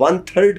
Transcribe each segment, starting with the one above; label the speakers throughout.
Speaker 1: 1/3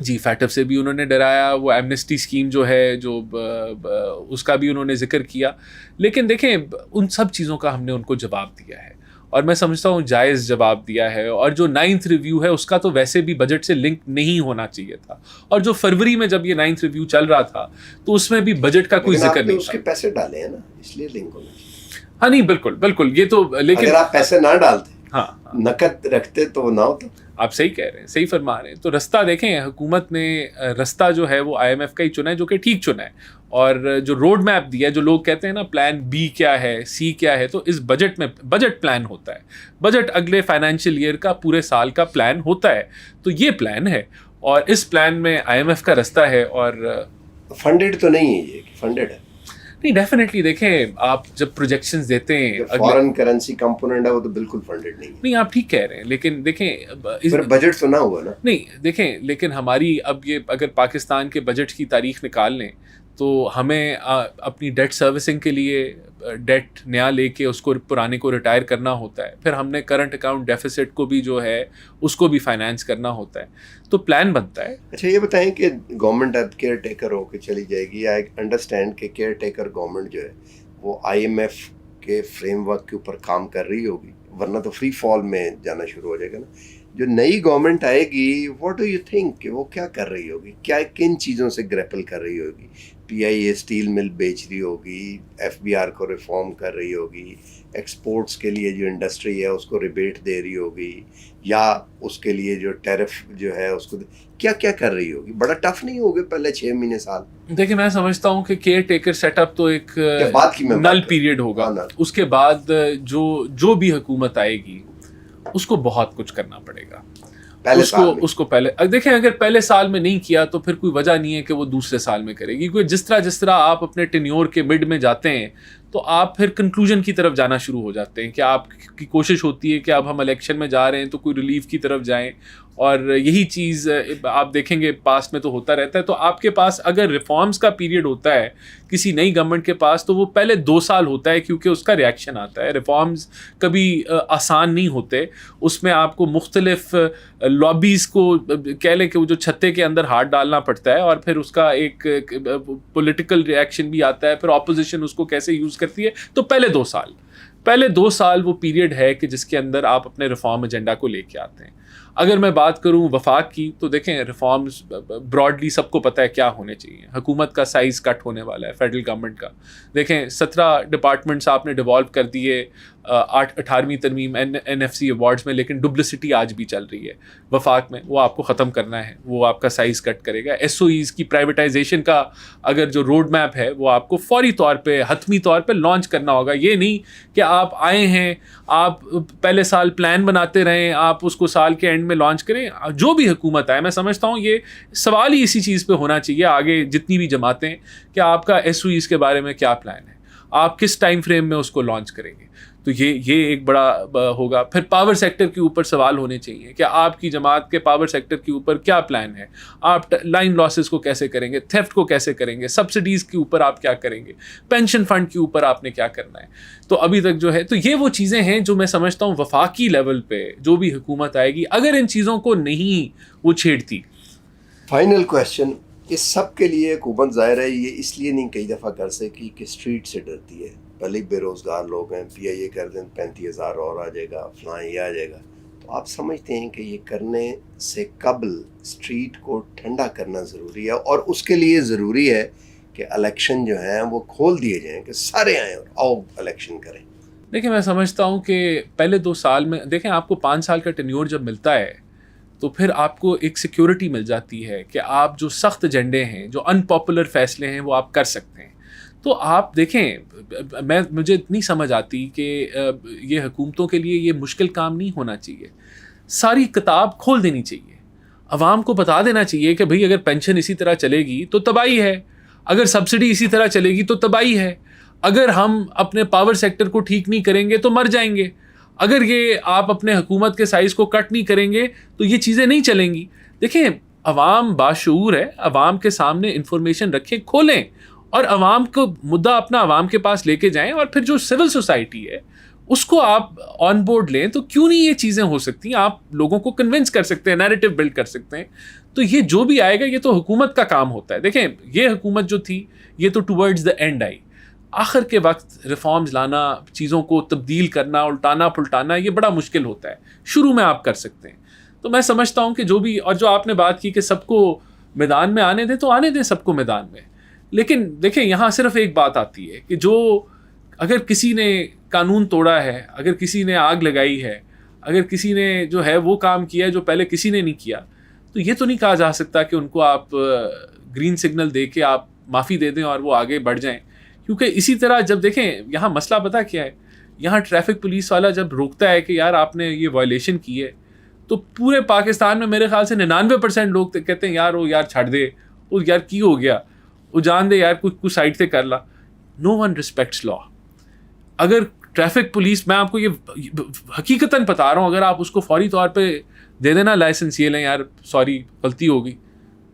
Speaker 2: جی FATF سے بھی انہوں نے ڈرایا, وہ ایمنسٹی اسکیم جو ہے جو اس کا بھی انہوں نے ذکر کیا. لیکن دیکھیں ان سب چیزوں کا ہم نے ان کو جواب دیا ہے, اور میں سمجھتا ہوں جائز جواب دیا ہے. اور جو 9th ریویو ہے اس کا تو ویسے بھی بجٹ سے لنک نہیں ہونا چاہیے تھا, اور جو فروری میں جب یہ 9th ریویو چل رہا تھا تو اس میں بھی بجٹ کا کوئی ذکر نہیں
Speaker 1: تھا. اس کے پیسے ڈالے ہیں نا, اس لیے لنک ہونا چاہیے.
Speaker 2: ہاں نہیں بالکل بالکل, یہ تو لیکن
Speaker 1: اگر آپ پیسے نہ ڈالتے,
Speaker 2: ہاں
Speaker 1: نقد رکھتے تو وہ نہ ہوتا.
Speaker 2: آپ صحیح کہہ رہے ہیں, صحیح فرما رہے ہیں. تو رستہ دیکھیں, حکومت نے رستہ جو ہے وہ IMF کا ہی چنا ہے, جو کہ ٹھیک چنا ہے. اور جو روڈ میپ دیا ہے, جو لوگ کہتے ہیں نا پلان بی کیا ہے, سی کیا ہے, تو اس بجٹ میں بجٹ پلان ہوتا ہے. بجٹ اگلے فائنینشیل ایئر کا پورے سال کا پلان ہوتا ہے, تو یہ پلان ہے, اور اس پلان میں IMF کا رستہ ہے. اور
Speaker 1: فنڈڈ تو نہیں ہے یہ, فنڈڈ ہے
Speaker 2: نہیں, ڈیفینیٹلی دیکھیں آپ جب پروجیکشنز دیتے ہیں,
Speaker 1: فارن کرنسی کمپوننٹ ہے وہ تو بالکل فنڈڈ نہیں ہے.
Speaker 2: نہیں آپ ٹھیک کہہ رہے ہیں, لیکن دیکھیں
Speaker 1: بجٹ تو نہ ہوا نا.
Speaker 2: نہیں دیکھیں, لیکن ہماری اب یہ اگر پاکستان کے بجٹ کی تاریخ نکال لیں تو ہمیں اپنی ڈیٹ سروسنگ کے لیے ڈیٹ نیا لے کے اس کو پرانے کو ریٹائر کرنا ہوتا ہے. پھر ہم نے کرنٹ اکاؤنٹ ڈیفیسٹ کو بھی جو ہے اس کو بھی فائنانس کرنا ہوتا ہے, تو پلان بنتا ہے.
Speaker 1: اچھا یہ بتائیں کہ گورنمنٹ اب کیئر ٹیکر ہو کے چلی جائے گی, یا انڈرسٹینڈ کہ کیئر ٹیکر گورنمنٹ جو ہے وہ IMF کے فریم ورک کے اوپر کام کر رہی ہوگی, ورنہ تو فری فال میں جانا شروع ہو جائے گا نا. جو نئی گورنمنٹ آئے گی, واٹ ڈو یو تھنک کہ وہ کیا کر رہی ہوگی, کیا کن چیزوں سے گریپل کر رہی ہوگی؟ PIA اسٹیل مل بیچ رہی ہوگی, FBR کو ریفارم کر رہی ہوگی, ایکسپورٹس کے لیے جو انڈسٹری ہے اس کو ریبیٹ دے رہی ہوگی, یا اس کے لیے جو ٹیرف جو ہے اس کو کیا کیا کر رہی ہوگی؟ بڑا ٹف نہیں ہوگا پہلے 6 مہینے سال؟
Speaker 2: دیکھیں میں سمجھتا ہوں کہ کیئر ٹیکر سیٹ اپ تو ایک نل پیریڈ ہوگا, اس کے بعد جو بھی حکومت آئے گی اس کو بہت کچھ کرنا پڑے گا. اس کو پہلے دیکھیں, اگر پہلے سال میں نہیں کیا تو پھر کوئی وجہ نہیں ہے کہ وہ دوسرے سال میں کرے گی, کیونکہ جس طرح آپ اپنے ٹینیور کے مڈ میں جاتے ہیں تو آپ پھر کنکلوژن کی طرف جانا شروع ہو جاتے ہیں, کہ آپ کی کوشش ہوتی ہے کہ اب ہم الیکشن میں جا رہے ہیں تو کوئی ریلیف کی طرف جائیں. اور یہی چیز آپ دیکھیں گے پاسٹ میں تو ہوتا رہتا ہے. تو آپ کے پاس اگر ریفارمز کا پیریڈ ہوتا ہے کسی نئی گورنمنٹ کے پاس, تو وہ پہلے 2 سال ہوتا ہے, کیونکہ اس کا ریئیکشن آتا ہے. ریفارمز کبھی آسان نہیں ہوتے, اس میں آپ کو مختلف لابیز کو کہہ لیں کہ وہ جو چھتے کے اندر ہاتھ ڈالنا پڑتا ہے, اور پھر اس کا ایک پولیٹیکل ریئیکشن بھی آتا ہے, پھر اپوزیشن اس کو کیسے یوز کرتی ہے. تو پہلے 2 سال وہ پیریڈ ہے کہ جس کے اندر آپ اپنے ریفارم ایجنڈا کو لے کے آتے ہیں. اگر میں بات کروں وفاق کی, تو دیکھیں ریفارمز براڈلی سب کو پتہ ہے کیا ہونے چاہیے. حکومت کا سائز کٹ ہونے والا ہے فیڈرل گورنمنٹ کا. دیکھیں 17 ڈپارٹمنٹس آپ نے ڈیوالو کر دیے 18ویں ترمیم NFC ایوارڈز میں, لیکن ڈپلسٹی آج بھی چل رہی ہے وفاق میں, وہ آپ کو ختم کرنا ہے, وہ آپ کا سائز کٹ کرے گا. SOEs کی پرائیویٹائزیشن کا اگر جو روڈ میپ ہے وہ آپ کو فوری طور پہ حتمی طور پہ لانچ کرنا ہوگا. یہ نہیں کہ آپ آئے ہیں, آپ پہلے سال پلان بناتے رہیں, آپ اس کو سال کے اینڈ میں لانچ کریں. جو بھی حکومت آئے, میں سمجھتا ہوں یہ سوال ہی اسی چیز پہ ہونا چاہیے آگے جتنی بھی جماعتیں, کہ آپ کا SOEs کے بارے میں کیا پلان ہے, آپ کس ٹائم فریم میں اس کو لانچ کریں گے. تو یہ ایک بڑا ہوگا. پھر پاور سیکٹر کے اوپر سوال ہونے چاہیے کہ آپ کی جماعت کے پاور سیکٹر کے اوپر کیا پلان ہے, آپ لائن لاسز کو کیسے کریں گے, تھیفٹ کو کیسے کریں گے, سبسڈیز کے اوپر آپ کیا کریں گے, پینشن فنڈ کے اوپر آپ نے کیا کرنا ہے. تو ابھی تک جو ہے, تو یہ وہ چیزیں ہیں جو میں سمجھتا ہوں وفاقی لیول پہ جو بھی حکومت آئے گی, اگر ان چیزوں کو نہیں وہ چھیڑتی.
Speaker 1: فائنل کویسچن, اس سب کے لیے حکومت ظاہر ہے یہ اس لیے نہیں کئی دفعہ کر سکی کہ اسٹریٹ سے ڈرتی ہے. پہلے بے روزگار لوگ ہیں, PIA کر دیں 35,000 اور آ جائے گا, فلاں یہ آ جائے گا. تو آپ سمجھتے ہیں کہ یہ کرنے سے قبل اسٹریٹ کو ٹھنڈا کرنا ضروری ہے, اور اس کے لیے ضروری ہے کہ الیکشن جو ہیں وہ کھول دیے جائیں, کہ سارے آئیں اور آؤ الیکشن کریں.
Speaker 2: دیکھیں میں سمجھتا ہوں کہ پہلے 2 سال میں, دیکھیں آپ کو 5 سال کا ٹینیور جب ملتا ہے تو پھر آپ کو ایک سیکیورٹی مل جاتی ہے کہ آپ جو سخت ایجنڈے ہیں, جو ان پاپولر فیصلے ہیں, وہ آپ کر سکتے ہیں. تو آپ دیکھیں, مجھے اتنی سمجھ آتی کہ یہ حکومتوں کے لیے یہ مشکل کام نہیں ہونا چاہیے. ساری کتاب کھول دینی چاہیے, عوام کو بتا دینا چاہیے کہ بھئی اگر پینشن اسی طرح چلے گی تو تباہی ہے, اگر سبسڈی اسی طرح چلے گی تو تباہی ہے, اگر ہم اپنے پاور سیکٹر کو ٹھیک نہیں کریں گے تو مر جائیں گے, اگر یہ آپ اپنے حکومت کے سائز کو کٹ نہیں کریں گے تو یہ چیزیں نہیں چلیں گی. دیکھیں عوام باشعور ہے, عوام کے سامنے انفارمیشن رکھیں, کھولیں, اور عوام کو مدعا اپنا عوام کے پاس لے کے جائیں. اور پھر جو سول سوسائٹی ہے اس کو آپ آن بورڈ لیں تو کیوں نہیں یہ چیزیں ہو سکتی ہیں. آپ لوگوں کو کنونس کر سکتے ہیں, نیریٹو بلڈ کر سکتے ہیں. تو یہ جو بھی آئے گا یہ تو حکومت کا کام ہوتا ہے. دیکھیں یہ حکومت جو تھی یہ تو ٹورڈز دا اینڈ آئی. آخر کے وقت ریفارمز لانا, چیزوں کو تبدیل کرنا, الٹانا پلٹانا, یہ بڑا مشکل ہوتا ہے. شروع میں آپ کر سکتے ہیں. تو میں سمجھتا ہوں کہ جو بھی, اور جو آپ نے بات کی کہ سب کو میدان میں آنے دیں, تو آنے دیں سب کو میدان میں. لیکن دیکھیں یہاں صرف ایک بات آتی ہے کہ جو اگر کسی نے قانون توڑا ہے, اگر کسی نے آگ لگائی ہے, اگر کسی نے جو ہے وہ کام کیا ہے جو پہلے کسی نے نہیں کیا, تو یہ تو نہیں کہا جا سکتا کہ ان کو آپ گرین سگنل دے کے آپ معافی دے دیں اور وہ آگے بڑھ جائیں. کیونکہ اسی طرح جب دیکھیں یہاں مسئلہ پتہ کیا ہے, یہاں ٹریفک پولیس والا جب روکتا ہے کہ یار آپ نے یہ وائلیشن کی ہے, تو پورے پاکستان میں میرے خیال سے 99% لوگ کہتے ہیں یار وہ یار چھڑ دے, وہ یار کی ہو گیا, وہ جان دے یار کچھ سائڈ سے کر لا. نو ون ریسپیکٹس لا. اگر ٹریفک پولیس, میں آپ کو یہ حقیقتاً بتا رہا ہوں, اگر آپ اس کو فوری طور پہ دے دینا لائسنس, یہ لیں یار سوری غلطی ہو گئی,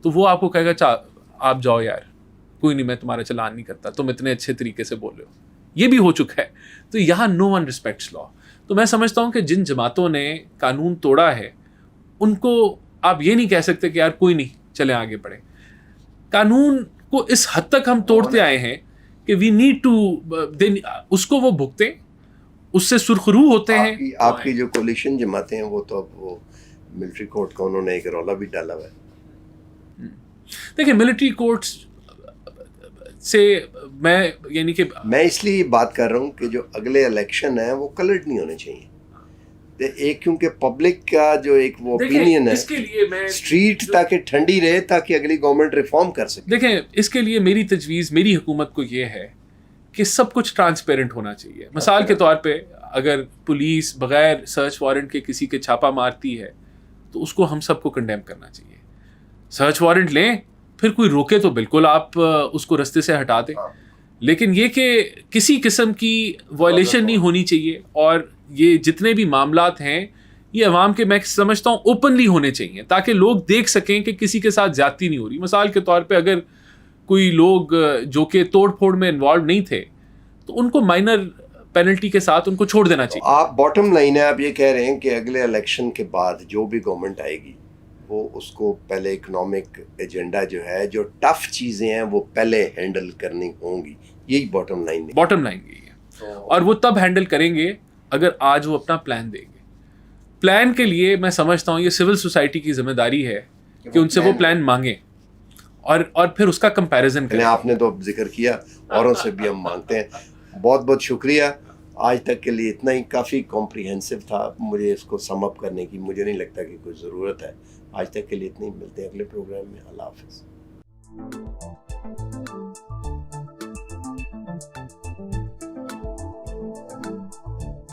Speaker 2: تو وہ آپ کو کہے گا آپ جاؤ یار, کوئی نہیں میں تمہارا چلان نہیں کرتا, تم اتنے اچھے طریقے سے بول رہے ہو. یہ بھی ہو چکا ہے. تو یہاں نو ون ریسپیکٹس لا. تو میں سمجھتا ہوں کہ جن جماعتوں نے قانون توڑا ہے ان کو آپ یہ نہیں کہہ سکتے کہ یار کوئی نہیں چلیں آگے بڑھیں. قانون کو اس حد تک ہم توڑتے آئے ہیں کہ وی نیڈ ٹو, اس کو وہ بھگتے, اس سے سرخرو ہوتے ہیں.
Speaker 1: آپ کی جو کولیشن جماعتیں ہیں وہ تو اب وہ ملٹری کورٹ کا انہوں نے ایک رولا بھی ڈالا ہوا ہے.
Speaker 2: دیکھیں ملٹری کورٹس سے میں یعنی کہ
Speaker 1: میں اس لیے بات کر رہا ہوں کہ جو اگلے الیکشن ہیں وہ کلرڈ نہیں ہونے چاہیے. ایک کیونکہ پبلک کا جو ایک وہ اوپینین ہے,
Speaker 2: اس کے لیے میں
Speaker 1: اسٹریٹ تاکہ ٹھنڈی رہے تاکہ اگلی گورنمنٹ ریفارم کر سکے.
Speaker 2: دیکھیں اس کے لیے میری تجویز میری حکومت کو یہ ہے کہ سب کچھ ٹرانسپیرنٹ ہونا چاہیے. مثال کے طور پہ اگر پولیس بغیر سرچ وارنٹ کے کسی کے چھاپا مارتی ہے تو اس کو ہم سب کو کنڈیم کرنا چاہیے. سرچ وارنٹ لیں, پھر کوئی روکے تو بالکل آپ اس کو رستے سے ہٹا دیں, لیکن یہ کہ کسی قسم کی وائلیشن نہیں ہونی چاہیے. اور یہ جتنے بھی معاملات ہیں یہ عوام کے, میں سمجھتا ہوں اوپنلی ہونے چاہیے تاکہ لوگ دیکھ سکیں کہ کسی کے ساتھ زیادتی نہیں ہو رہی. مثال کے طور پہ اگر کوئی لوگ جو کہ توڑ پھوڑ میں انوالو نہیں تھے تو ان کو مائنر پینلٹی کے ساتھ ان کو چھوڑ دینا چاہیے.
Speaker 1: آپ باٹم لائن ہے, آپ یہ کہہ رہے ہیں کہ اگلے الیکشن کے بعد جو بھی گورنمنٹ آئے گی وہ اس کو پہلے اکنامک ایجنڈا جو ہے, جو ٹف چیزیں ہیں وہ پہلے ہینڈل کرنی ہوں گی. یہی باٹم لائن ہے.
Speaker 2: باٹم لائن یہی ہے, اور وہ تب ہینڈل کریں گے اگر آج وہ اپنا پلان دیں گے. پلان کے لیے میں سمجھتا ہوں یہ سول سوسائٹی کی ذمہ داری ہے کہ ان سے وہ پلان مانگیں اور پھر اس کا کمپیریزن کریں.
Speaker 1: آپ نے تو ذکر کیا, اوروں سے بھی ہم مانگتے ہیں. بہت بہت شکریہ. آج تک کے لیے اتنا ہی کافی کمپریہنسو تھا. مجھے اس کو سم اپ کرنے کی مجھے نہیں لگتا کہ کوئی ضرورت ہے. آج تک کے لیے اتنا ہی. ملتے ہیں اگلے پروگرام میں. اللہ حافظ.